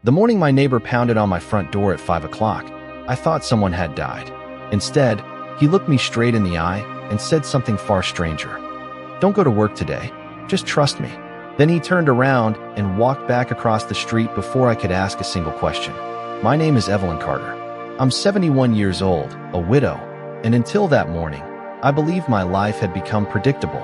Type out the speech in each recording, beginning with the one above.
The morning my neighbor pounded on my front door at 5 o'clock, I thought someone had died. Instead, he looked me straight in the eye and said something far stranger. "Don't go to work today. Just trust me." Then he turned around and walked back across the street before I could ask a single question. My name is Evelyn Carter. I'm 71 years old, a widow, and until that morning, I believed my life had become predictable,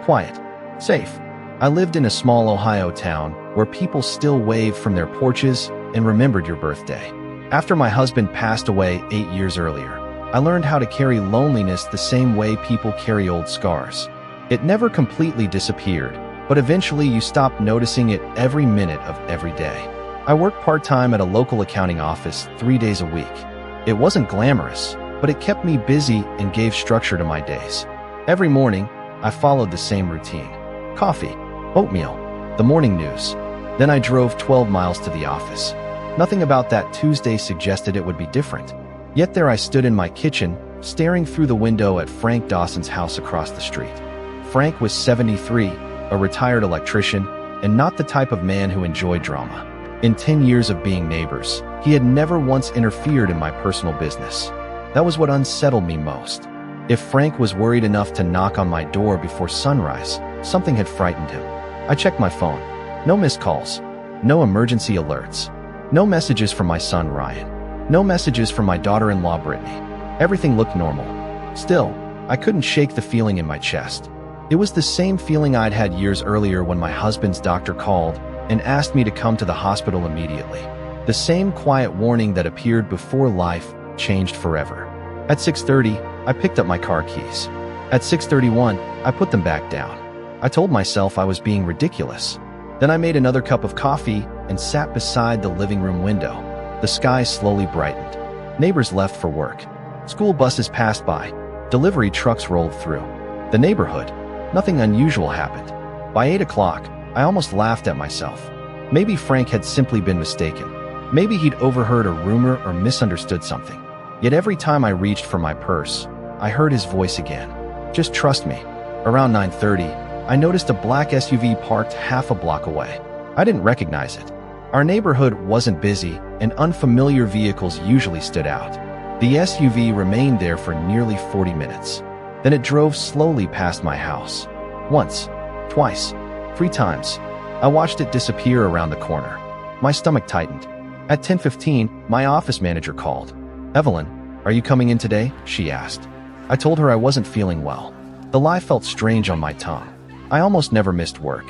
quiet, safe. I lived in a small Ohio town where people still waved from their porches and remembered your birthday. After my husband passed away 8 years earlier, I learned how to carry loneliness the same way people carry old scars. It never completely disappeared, but eventually you stop noticing it every minute of every day. I worked part-time at a local accounting office 3 days a week. It wasn't glamorous, but it kept me busy and gave structure to my days. Every morning, I followed the same routine. Coffee, oatmeal, the morning news. Then I drove 12 miles to the office. Nothing about that Tuesday suggested it would be different. Yet there I stood in my kitchen, staring through the window at Frank Dawson's house across the street. Frank was 73, a retired electrician, and not the type of man who enjoyed drama. In 10 years of being neighbors, he had never once interfered in my personal business. That was what unsettled me most. If Frank was worried enough to knock on my door before sunrise, something had frightened him. I checked my phone. No missed calls. No emergency alerts. No messages from my son Ryan. No messages from my daughter-in-law Brittany. Everything looked normal. Still, I couldn't shake the feeling in my chest. It was the same feeling I'd had years earlier when my husband's doctor called and asked me to come to the hospital immediately. The same quiet warning that appeared before life changed forever. At 6:30, I picked up my car keys. At 6:31, I put them back down. I told myself I was being ridiculous. Then I made another cup of coffee and sat beside the living room window. The sky slowly brightened. Neighbors left for work. School buses passed by. Delivery trucks rolled through. The neighborhood. Nothing unusual happened. By 8 o'clock, I almost laughed at myself. Maybe Frank had simply been mistaken. Maybe he'd overheard a rumor or misunderstood something. Yet every time I reached for my purse, I heard his voice again. "Just trust me." Around 9:30, I noticed a black SUV parked half a block away. I didn't recognize it. Our neighborhood wasn't busy, and unfamiliar vehicles usually stood out. The SUV remained there for nearly 40 minutes. Then it drove slowly past my house. Once, twice, 3 times. I watched it disappear around the corner. My stomach tightened. At 10:15, my office manager called. "Evelyn, are you coming in today?" she asked. I told her I wasn't feeling well. The lie felt strange on my tongue. I almost never missed work.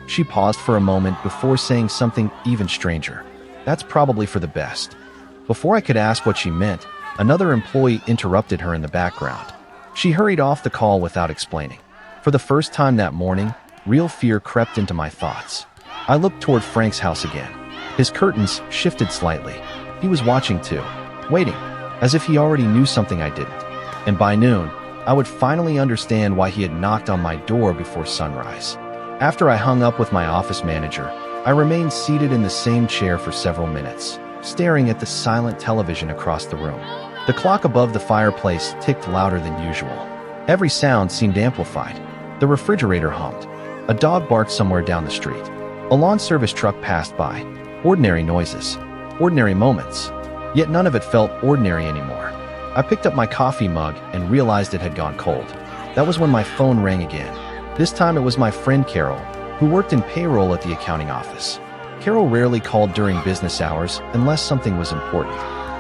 She paused for a moment before saying something even stranger. "That's probably for the best." Before I could ask what she meant, another employee interrupted her in the background. She hurried off the call without explaining. For the first time that morning, real fear crept into my thoughts. I looked toward Frank's house again. His curtains shifted slightly. He was watching too, waiting, as if he already knew something I didn't. And by noon, I would finally understand why he had knocked on my door before sunrise. After I hung up with my office manager, I remained seated in the same chair for several minutes, staring at the silent television across the room. The clock above the fireplace ticked louder than usual. Every sound seemed amplified. The refrigerator hummed. A dog barked somewhere down the street. A lawn service truck passed by. Ordinary noises. Ordinary moments. Yet none of it felt ordinary anymore. I picked up my coffee mug and realized it had gone cold. That was when my phone rang again. This time it was my friend Carol, who worked in payroll at the accounting office. Carol rarely called during business hours unless something was important.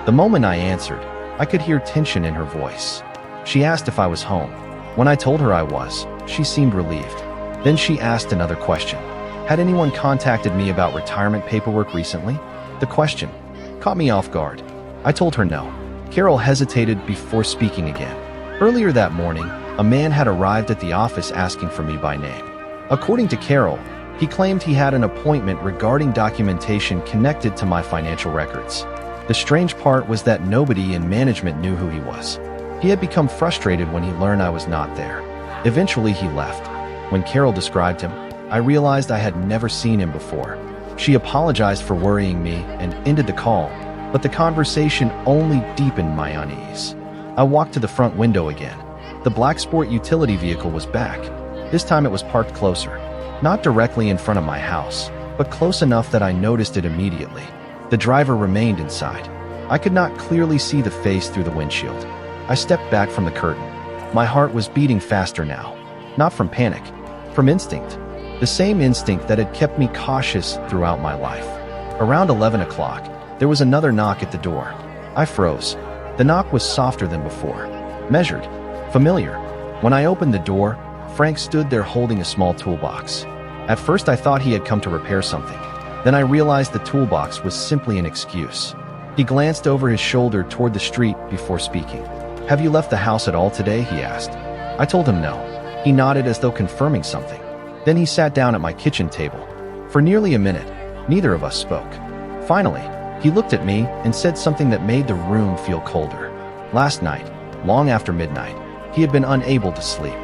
The moment I answered, I could hear tension in her voice. She asked if I was home. When I told her I was, she seemed relieved. Then she asked another question. Had anyone contacted me about retirement paperwork recently? The question caught me off guard. I told her no. Carol hesitated before speaking again. Earlier that morning, a man had arrived at the office asking for me by name. According to Carol, he claimed he had an appointment regarding documentation connected to my financial records. The strange part was that nobody in management knew who he was. He had become frustrated when he learned I was not there. Eventually, he left. When Carol described him, I realized I had never seen him before. She apologized for worrying me and ended the call, but the conversation only deepened my unease. I walked to the front window again. The black sport utility vehicle was back. This time it was parked closer. Not directly in front of my house, but close enough that I noticed it immediately. The driver remained inside. I could not clearly see the face through the windshield. I stepped back from the curtain. My heart was beating faster now. Not from panic, from instinct. The same instinct that had kept me cautious throughout my life. Around 11 o'clock, there was another knock at the door. I froze. The knock was softer than before. Measured. Familiar. When I opened the door, Frank stood there holding a small toolbox. At first I thought he had come to repair something. Then I realized the toolbox was simply an excuse. He glanced over his shoulder toward the street before speaking. "Have you left the house at all today?" he asked. I told him no. He nodded as though confirming something. Then he sat down at my kitchen table. For nearly a minute, neither of us spoke. Finally, he looked at me and said something that made the room feel colder. Last night, long after midnight, he had been unable to sleep.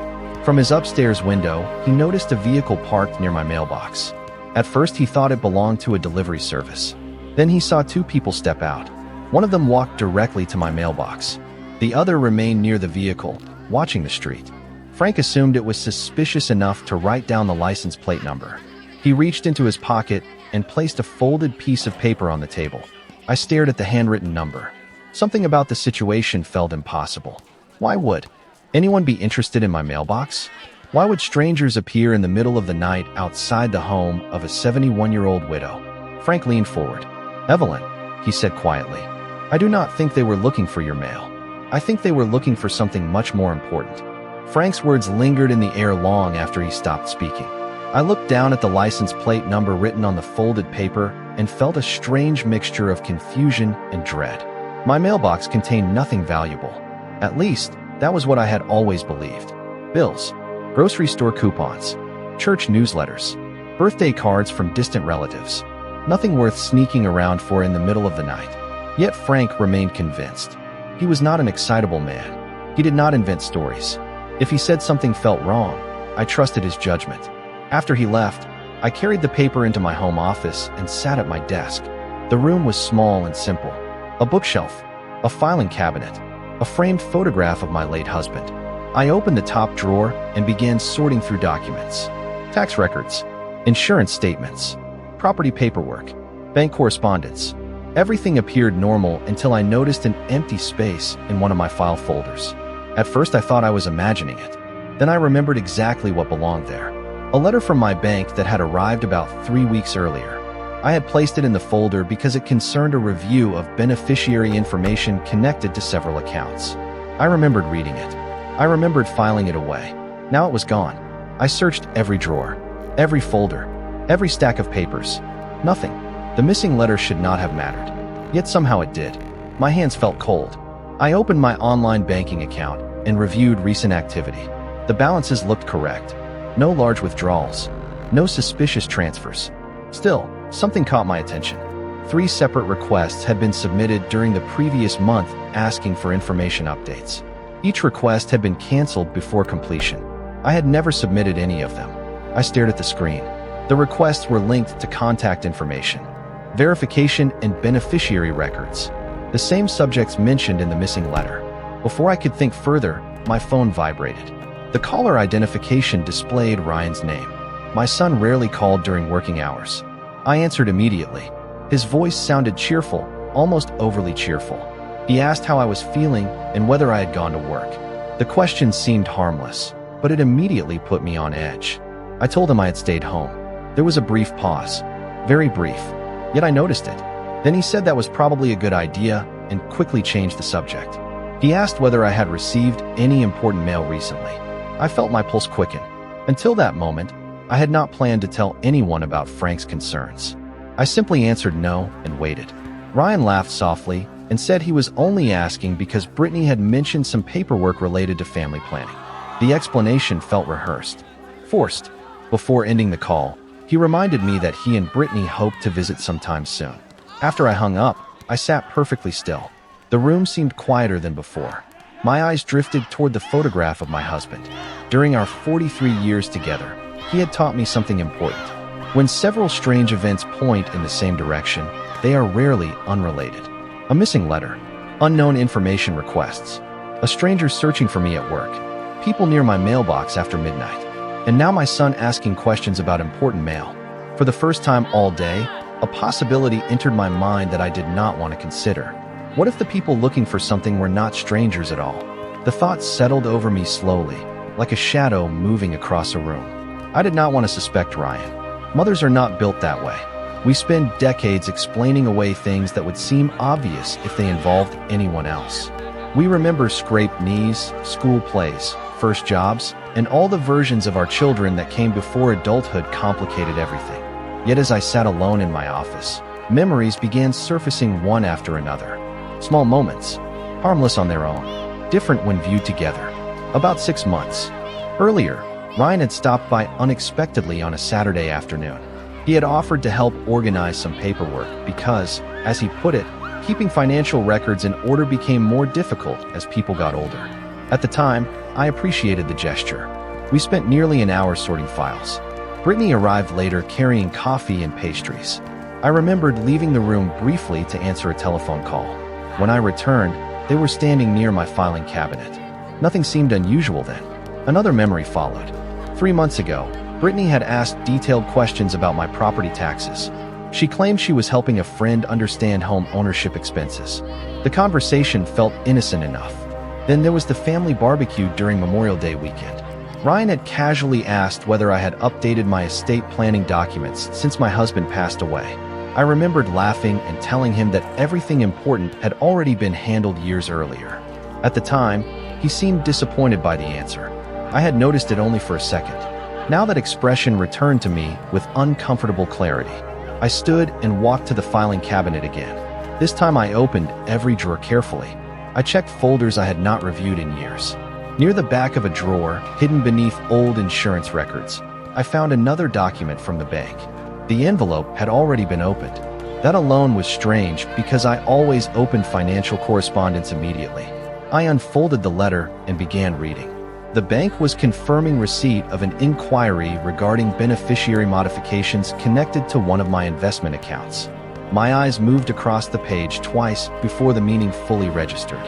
From his upstairs window, he noticed a vehicle parked near my mailbox. At first, he thought it belonged to a delivery service. Then he saw two people step out. One of them walked directly to my mailbox. The other remained near the vehicle, watching the street. Frank assumed it was suspicious enough to write down the license plate number. He reached into his pocket and placed a folded piece of paper on the table. I stared at the handwritten number. Something about the situation felt impossible. Why would anyone be interested in my mailbox? Why would strangers appear in the middle of the night outside the home of a 71-year-old widow? Frank leaned forward. "Evelyn," he said quietly, "I do not think they were looking for your mail. I think they were looking for something much more important." Frank's words lingered in the air long after he stopped speaking. I looked down at the license plate number written on the folded paper and felt a strange mixture of confusion and dread. My mailbox contained nothing valuable. At least, that was what I had always believed. Bills, grocery store coupons, church newsletters, birthday cards from distant relatives. Nothing worth sneaking around for in the middle of the night. Yet Frank remained convinced. He was not an excitable man. He did not invent stories. If he said something felt wrong, I trusted his judgment. After he left, I carried the paper into my home office and sat at my desk. The room was small and simple. A bookshelf, a filing cabinet, a framed photograph of my late husband. I opened the top drawer and began sorting through documents. Tax records, insurance statements, property paperwork, bank correspondence. Everything appeared normal until I noticed an empty space in one of my file folders. At first I thought I was imagining it. Then I remembered exactly what belonged there. A letter from my bank that had arrived about 3 weeks earlier. I had placed it in the folder because it concerned a review of beneficiary information connected to several accounts. I remembered reading it. I remembered filing it away. Now it was gone. I searched every drawer, every folder, every stack of papers. Nothing. The missing letter should not have mattered. Yet somehow it did. My hands felt cold. I opened my online banking account and reviewed recent activity. The balances looked correct. No large withdrawals. No suspicious transfers. Still, something caught my attention. 3 separate requests had been submitted during the previous month asking for information updates. Each request had been canceled before completion. I had never submitted any of them. I stared at the screen. The requests were linked to contact information, verification, and beneficiary records. The same subjects mentioned in the missing letter. Before I could think further, my phone vibrated. The caller identification displayed Ryan's name. My son rarely called during working hours. I answered immediately. His voice sounded cheerful, almost overly cheerful. He asked how I was feeling and whether I had gone to work. The question seemed harmless, but it immediately put me on edge. I told him I had stayed home. There was a brief pause. Very brief. Yet I noticed it. Then he said that was probably a good idea and quickly changed the subject. He asked whether I had received any important mail recently. I felt my pulse quicken. Until that moment, I had not planned to tell anyone about Frank's concerns. I simply answered no and waited. Ryan laughed softly and said he was only asking because Brittany had mentioned some paperwork related to family planning. The explanation felt rehearsed, forced. Before ending the call, he reminded me that he and Brittany hoped to visit sometime soon. After I hung up, I sat perfectly still. The room seemed quieter than before. My eyes drifted toward the photograph of my husband. During our 43 years together, he had taught me something important. When several strange events point in the same direction, they are rarely unrelated. A missing letter, unknown information requests, a stranger searching for me at work, people near my mailbox after midnight, and now my son asking questions about important mail. For the first time all day, A possibility entered my mind that I did not want to consider. What if the people looking for something were not strangers at all? The thought settled over me slowly, like a shadow moving across a room. I did not want to suspect Ryan. Mothers are not built that way. We spend decades explaining away things that would seem obvious if they involved anyone else. We remember scraped knees, school plays, first jobs, and all the versions of our children that came before adulthood complicated everything. Yet as I sat alone in my office, memories began surfacing one after another. Small moments, harmless on their own, different when viewed together. About 6 months earlier, Ryan had stopped by unexpectedly on a Saturday afternoon. He had offered to help organize some paperwork because, as he put it, keeping financial records in order became more difficult as people got older. At the time, I appreciated the gesture. We spent nearly an hour sorting files. Brittany arrived later carrying coffee and pastries. I remembered leaving the room briefly to answer a telephone call. When I returned, they were standing near my filing cabinet. Nothing seemed unusual then. Another memory followed. 3 months ago, Brittany had asked detailed questions about my property taxes. She claimed she was helping a friend understand home ownership expenses. The conversation felt innocent enough. Then there was the family barbecue during Memorial Day weekend. Ryan had casually asked whether I had updated my estate planning documents since my husband passed away. I remembered laughing and telling him that everything important had already been handled years earlier. At the time, he seemed disappointed by the answer. I had noticed it only for a second. Now that expression returned to me with uncomfortable clarity. I stood and walked to the filing cabinet again. This time I opened every drawer carefully. I checked folders I had not reviewed in years. Near the back of a drawer, hidden beneath old insurance records, I found another document from the bank. The envelope had already been opened. That alone was strange because I always opened financial correspondence immediately. I unfolded the letter and began reading. The bank was confirming receipt of an inquiry regarding beneficiary modifications connected to one of my investment accounts. My eyes moved across the page twice before the meaning fully registered.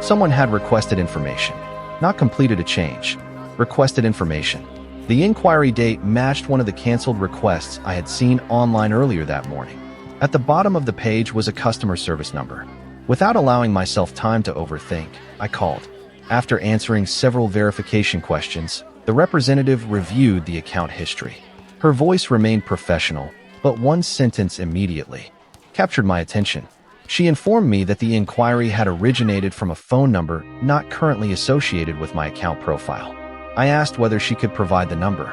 Someone had requested information, not completed a change. Requested information. The inquiry date matched one of the canceled requests I had seen online earlier that morning. At the bottom of the page was a customer service number. Without allowing myself time to overthink, I called. After answering several verification questions, the representative reviewed the account history. Her voice remained professional, but one sentence immediately captured my attention. She informed me that the inquiry had originated from a phone number not currently associated with my account profile. I asked whether she could provide the number.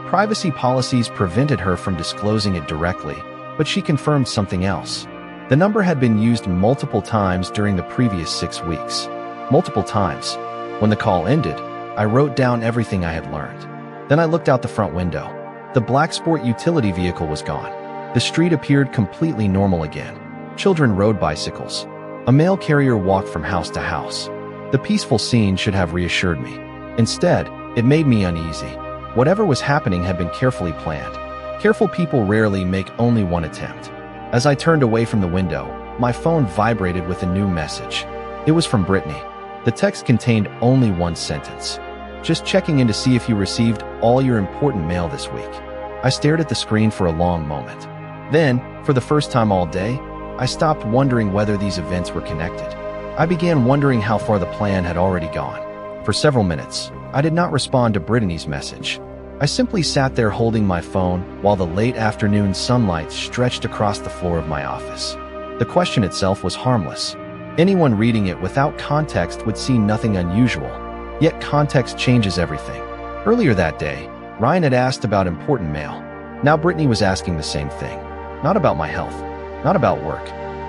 Privacy policies prevented her from disclosing it directly, but she confirmed something else. The number had been used multiple times during the previous 6 weeks. Multiple times. When the call ended, I wrote down everything I had learned. Then I looked out the front window. The black sport utility vehicle was gone. The street appeared completely normal again. Children rode bicycles. A mail carrier walked from house to house. The peaceful scene should have reassured me. Instead, it made me uneasy. Whatever was happening had been carefully planned. Careful people rarely make only one attempt. As I turned away from the window, my phone vibrated with a new message. It was from Brittany. The text contained only one sentence. Just checking in to see if you received all your important mail this week. I stared at the screen for a long moment. Then, for the first time all day, I stopped wondering whether these events were connected. I began wondering how far the plan had already gone. For several minutes, I did not respond to Brittany's message. I simply sat there holding my phone while the late afternoon sunlight stretched across the floor of my office. The question itself was harmless. Anyone reading it without context would see nothing unusual. Yet context changes everything. Earlier that day, Ryan had asked about important mail. Now Brittany was asking the same thing. Not about my health. Not about work.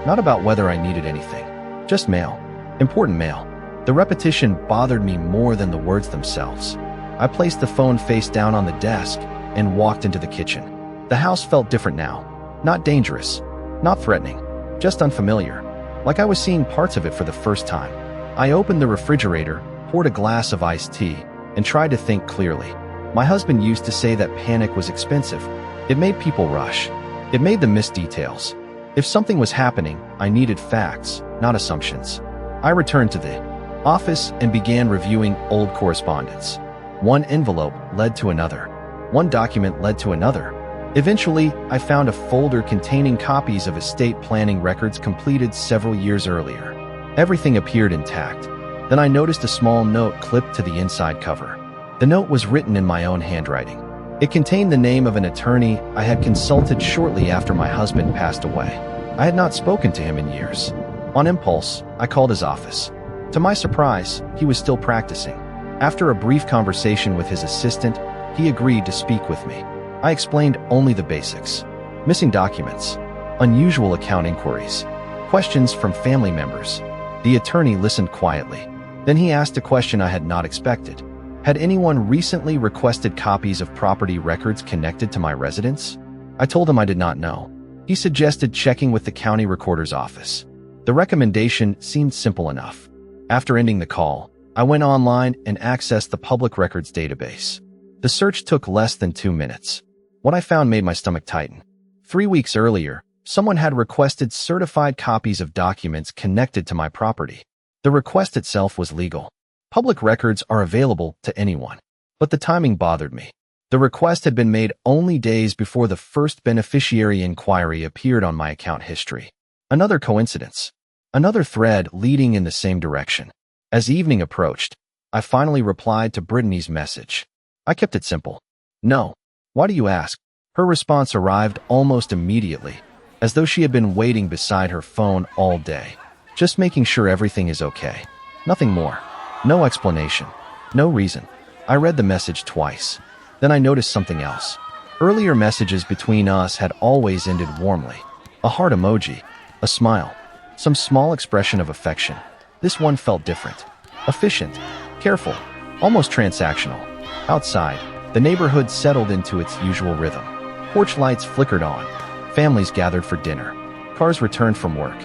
Not about whether I needed anything. Just mail. Important mail. The repetition bothered me more than the words themselves. I placed the phone face down on the desk and walked into the kitchen. The house felt different now. Not dangerous. Not threatening. Just unfamiliar. Like I was seeing parts of it for the first time. I opened the refrigerator, poured a glass of iced tea, and tried to think clearly. My husband used to say that panic was expensive. It made people rush. It made them miss details. If something was happening, I needed facts, not assumptions. I returned to the office and began reviewing old correspondence. One envelope led to another. One document led to another. Eventually, I found a folder containing copies of estate planning records completed several years earlier. Everything appeared intact. Then I noticed a small note clipped to the inside cover. The note was written in my own handwriting. It contained the name of an attorney I had consulted shortly after my husband passed away. I had not spoken to him in years. On impulse, I called his office. To my surprise, he was still practicing. After a brief conversation with his assistant, he agreed to speak with me. I explained only the basics: missing documents, unusual account inquiries, questions from family members. The attorney listened quietly. Then he asked a question I had not expected. Had anyone recently requested copies of property records connected to my residence? I told him I did not know. He suggested checking with the county recorder's office. The recommendation seemed simple enough. After ending the call, I went online and accessed the public records database. The search took less than 2 minutes. What I found made my stomach tighten. 3 weeks earlier, someone had requested certified copies of documents connected to my property. The request itself was legal. Public records are available to anyone. But the timing bothered me. The request had been made only days before the first beneficiary inquiry appeared on my account history. Another coincidence. Another thread leading in the same direction. As evening approached, I finally replied to Brittany's message. I kept it simple. No. Why do you ask? Her response arrived almost immediately, as though she had been waiting beside her phone all day. Just making sure everything is okay. Nothing more. No explanation. No reason. I read the message twice. Then I noticed something else. Earlier messages between us had always ended warmly. A heart emoji. A smile. Some small expression of affection. This one felt different. Efficient. Careful. Almost transactional. Outside, the neighborhood settled into its usual rhythm. Porch lights flickered on. Families gathered for dinner. Cars returned from work.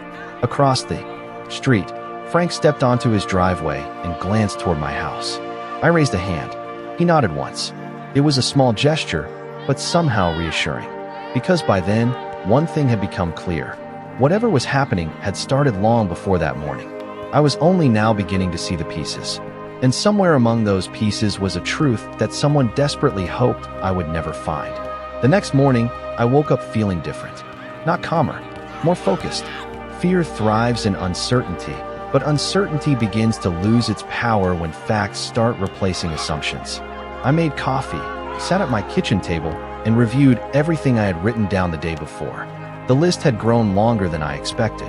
Across the street, Frank stepped onto his driveway and glanced toward my house. I raised a hand. He nodded once. It was a small gesture, but somehow reassuring. Because by then, one thing had become clear. Whatever was happening had started long before that morning. I was only now beginning to see the pieces. And somewhere among those pieces was a truth that someone desperately hoped I would never find. The next morning, I woke up feeling different. Not calmer, more focused. Fear thrives in uncertainty, but uncertainty begins to lose its power when facts start replacing assumptions. I made coffee, sat at my kitchen table, and reviewed everything I had written down the day before. The list had grown longer than I expected.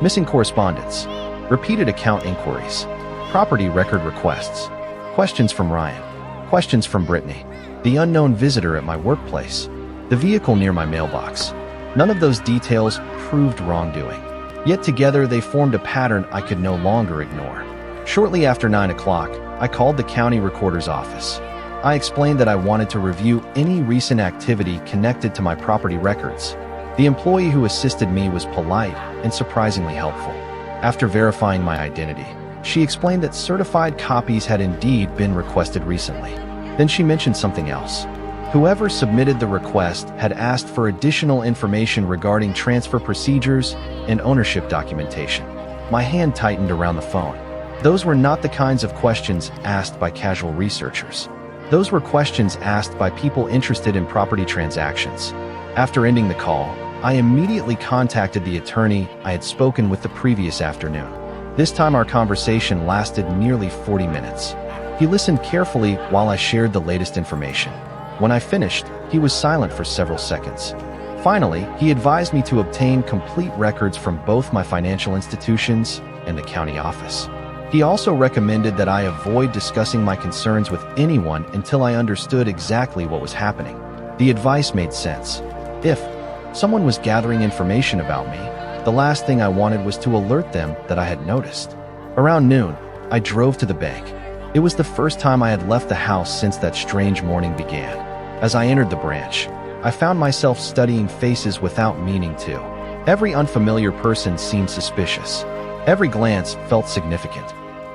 Missing correspondence, repeated account inquiries, property record requests, questions from Ryan, questions from Brittany, the unknown visitor at my workplace, the vehicle near my mailbox. None of those details proved wrongdoing. Yet together they formed a pattern I could no longer ignore. Shortly after 9 o'clock, I called the county recorder's office. I explained that I wanted to review any recent activity connected to my property records. The employee who assisted me was polite and surprisingly helpful. After verifying my identity, she explained that certified copies had indeed been requested recently. Then she mentioned something else. Whoever submitted the request had asked for additional information regarding transfer procedures and ownership documentation. My hand tightened around the phone. Those were not the kinds of questions asked by casual researchers. Those were questions asked by people interested in property transactions. After ending the call, I immediately contacted the attorney I had spoken with the previous afternoon. This time our conversation lasted nearly 40 minutes. He listened carefully while I shared the latest information. When I finished, he was silent for several seconds. Finally, he advised me to obtain complete records from both my financial institutions and the county office. He also recommended that I avoid discussing my concerns with anyone until I understood exactly what was happening. The advice made sense. If someone was gathering information about me, the last thing I wanted was to alert them that I had noticed. Around noon, I drove to the bank. It was the first time I had left the house since that strange morning began. As I entered the branch, I found myself studying faces without meaning to. Every unfamiliar person seemed suspicious. Every glance felt significant.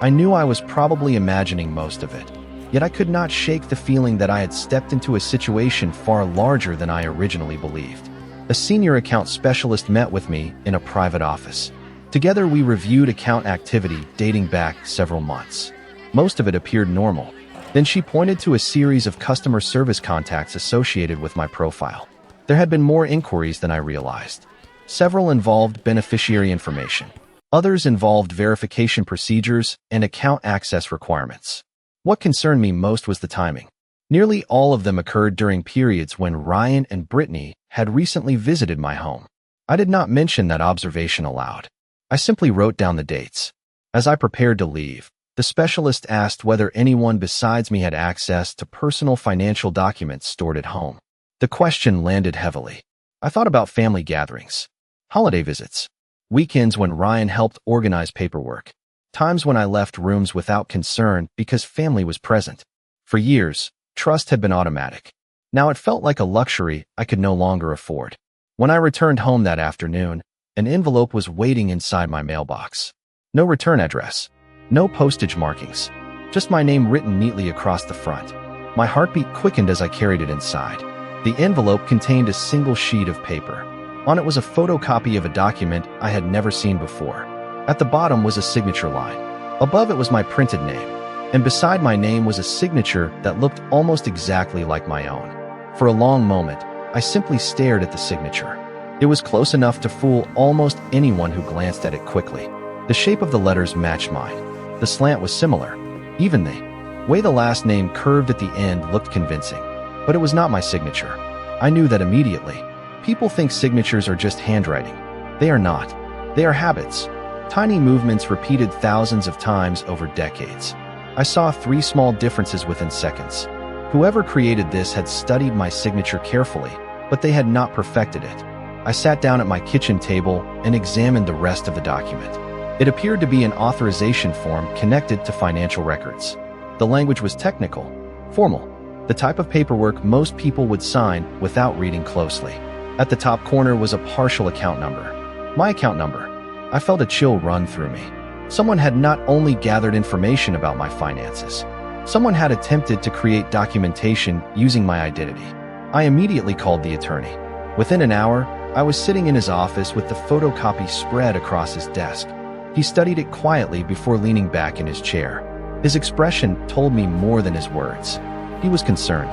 I knew I was probably imagining most of it, yet I could not shake the feeling that I had stepped into a situation far larger than I originally believed. A senior account specialist met with me in a private office. Together we reviewed account activity dating back several months. Most of it appeared normal. Then she pointed to a series of customer service contacts associated with my profile. There had been more inquiries than I realized. Several involved beneficiary information. Others involved verification procedures and account access requirements. What concerned me most was the timing. Nearly all of them occurred during periods when Ryan and Brittany had recently visited my home. I did not mention that observation aloud. I simply wrote down the dates. As I prepared to leave, the specialist asked whether anyone besides me had access to personal financial documents stored at home. The question landed heavily. I thought about family gatherings, holiday visits, weekends when Ryan helped organize paperwork, times when I left rooms without concern because family was present. For years, trust had been automatic. Now it felt like a luxury I could no longer afford. When I returned home that afternoon, an envelope was waiting inside my mailbox. No return address, no postage markings, just my name written neatly across the front. My heartbeat quickened as I carried it inside. The envelope contained a single sheet of paper. On it was a photocopy of a document I had never seen before. At the bottom was a signature line. Above it was my printed name, and beside my name was a signature that looked almost exactly like my own. For a long moment, I simply stared at the signature. It was close enough to fool almost anyone who glanced at it quickly. The shape of the letters matched mine. The slant was similar. Even the way the last name curved at the end looked convincing. But it was not my signature. I knew that immediately. People think signatures are just handwriting. They are not. They are habits. Tiny movements repeated thousands of times over decades. I saw 3 small differences within seconds. Whoever created this had studied my signature carefully, but they had not perfected it. I sat down at my kitchen table and examined the rest of the document. It appeared to be an authorization form connected to financial records. The language was technical, formal, the type of paperwork most people would sign without reading closely. At the top corner was a partial account number. My account number. I felt a chill run through me. Someone had not only gathered information about my finances, someone had attempted to create documentation using my identity. I immediately called the attorney. Within an hour, I was sitting in his office with the photocopy spread across his desk. He studied it quietly before leaning back in his chair. His expression told me more than his words. He was concerned,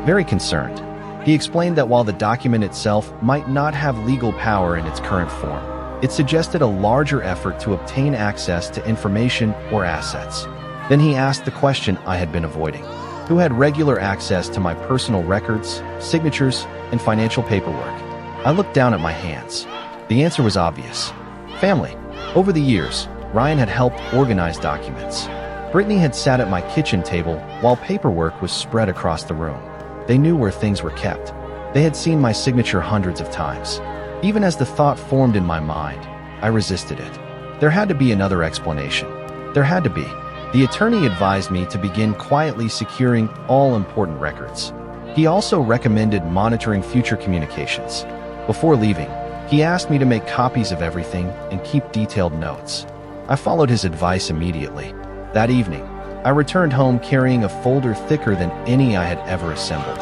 very concerned. He explained that while the document itself might not have legal power in its current form, it suggested a larger effort to obtain access to information or assets. Then he asked the question I had been avoiding. Who had regular access to my personal records, signatures, and financial paperwork? I looked down at my hands. The answer was obvious. Family. Over the years, Ryan had helped organize documents. Brittany had sat at my kitchen table while paperwork was spread across the room. They knew where things were kept. They had seen my signature hundreds of times. Even as the thought formed in my mind, I resisted it. There had to be another explanation. There had to be. The attorney advised me to begin quietly securing all important records. He also recommended monitoring future communications. Before leaving, he asked me to make copies of everything and keep detailed notes. I followed his advice immediately. That evening, I returned home carrying a folder thicker than any I had ever assembled.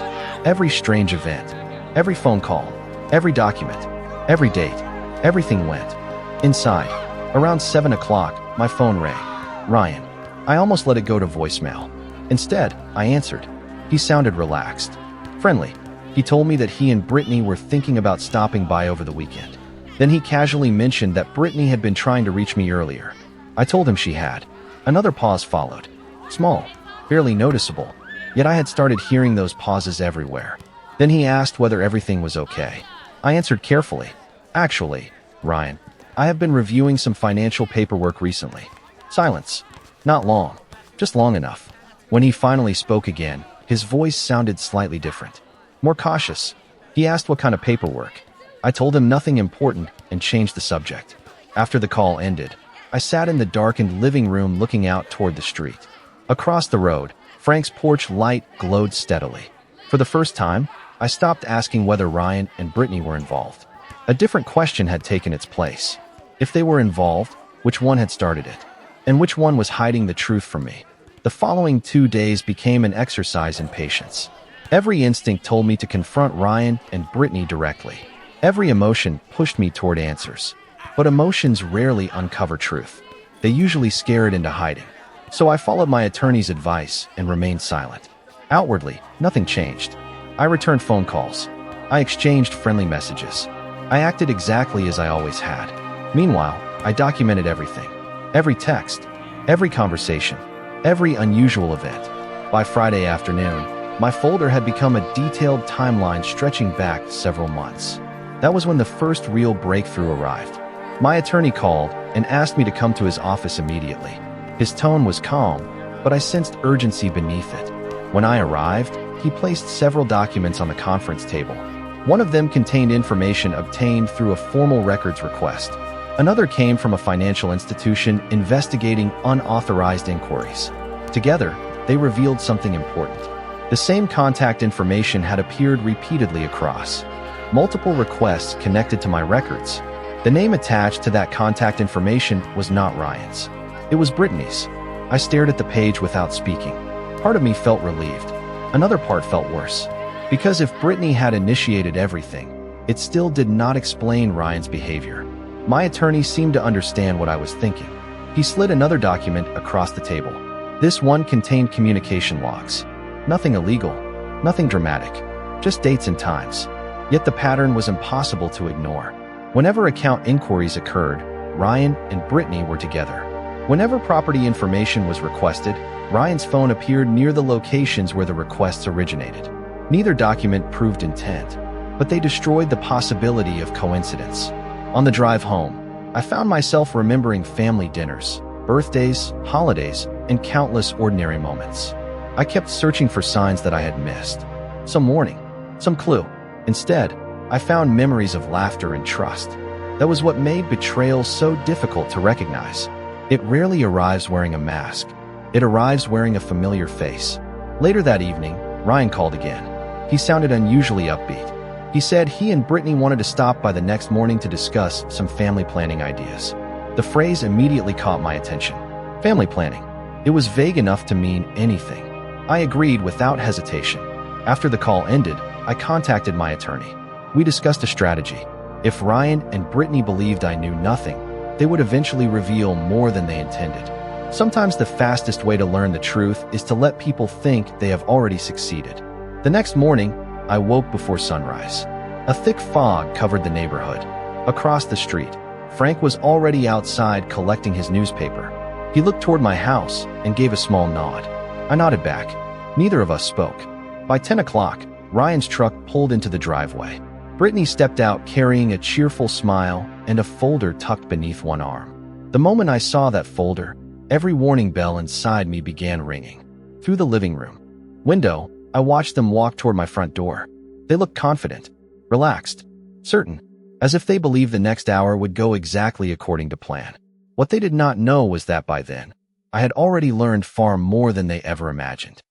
Every strange event, every phone call, every document, every date, everything went. Inside, around 7 o'clock, my phone rang. Ryan. I almost let it go to voicemail. Instead, I answered. He sounded relaxed, friendly. He told me that he and Brittany were thinking about stopping by over the weekend. Then he casually mentioned that Brittany had been trying to reach me earlier. I told him she had. Another pause followed. Small, barely noticeable, yet I had started hearing those pauses everywhere. Then he asked whether everything was okay. I answered carefully. Actually, Ryan, I have been reviewing some financial paperwork recently. Silence. Not long, just long enough. When he finally spoke again, his voice sounded slightly different, more cautious. He asked what kind of paperwork. I told him nothing important and changed the subject. After the call ended, I sat in the darkened living room looking out toward the street. Across the road, Frank's porch light glowed steadily. For the first time, I stopped asking whether Ryan and Brittany were involved. A different question had taken its place. If they were involved, which one had started it? And which one was hiding the truth from me? The following 2 days became an exercise in patience. Every instinct told me to confront Ryan and Brittany directly. Every emotion pushed me toward answers. But emotions rarely uncover truth. They usually scare it into hiding. So I followed my attorney's advice and remained silent. Outwardly, nothing changed. I returned phone calls. I exchanged friendly messages. I acted exactly as I always had. Meanwhile, I documented everything. Every text, every conversation, every unusual event. By Friday afternoon, my folder had become a detailed timeline stretching back several months. That was when the first real breakthrough arrived. My attorney called and asked me to come to his office immediately. His tone was calm, but I sensed urgency beneath it. When I arrived, he placed several documents on the conference table. One of them contained information obtained through a formal records request. Another came from a financial institution investigating unauthorized inquiries. Together, they revealed something important. The same contact information had appeared repeatedly across multiple requests connected to my records. The name attached to that contact information was not Ryan's. It was Brittany's. I stared at the page without speaking. Part of me felt relieved. Another part felt worse. Because if Brittany had initiated everything, it still did not explain Ryan's behavior. My attorney seemed to understand what I was thinking. He slid another document across the table. This one contained communication logs. Nothing illegal, nothing dramatic, just dates and times. Yet the pattern was impossible to ignore. Whenever account inquiries occurred, Ryan and Brittany were together. Whenever property information was requested, Ryan's phone appeared near the locations where the requests originated. Neither document proved intent, but they destroyed the possibility of coincidence. On the drive home, I found myself remembering family dinners, birthdays, holidays, and countless ordinary moments. I kept searching for signs that I had missed. Some warning, some clue. Instead, I found memories of laughter and trust. That was what made betrayal so difficult to recognize. It rarely arrives wearing a mask. It arrives wearing a familiar face. Later that evening, Ryan called again. He sounded unusually upbeat. He said he and Brittany wanted to stop by the next morning to discuss some family planning ideas. The phrase immediately caught my attention. Family planning. It was vague enough to mean anything. I agreed without hesitation. After the call ended, I contacted my attorney. We discussed a strategy. If Ryan and Brittany believed I knew nothing, they would eventually reveal more than they intended. Sometimes the fastest way to learn the truth is to let people think they have already succeeded. The next morning, I woke before sunrise. A thick fog covered the neighborhood. Across the street, Frank was already outside collecting his newspaper. He looked toward my house and gave a small nod. I nodded back. Neither of us spoke. By 10 o'clock, Ryan's truck pulled into the driveway. Brittany stepped out carrying a cheerful smile and a folder tucked beneath one arm. The moment I saw that folder, every warning bell inside me began ringing. Through the living room window, I watched them walk toward my front door. They looked confident, relaxed, certain, as if they believed the next hour would go exactly according to plan. What they did not know was that by then, I had already learned far more than they ever imagined.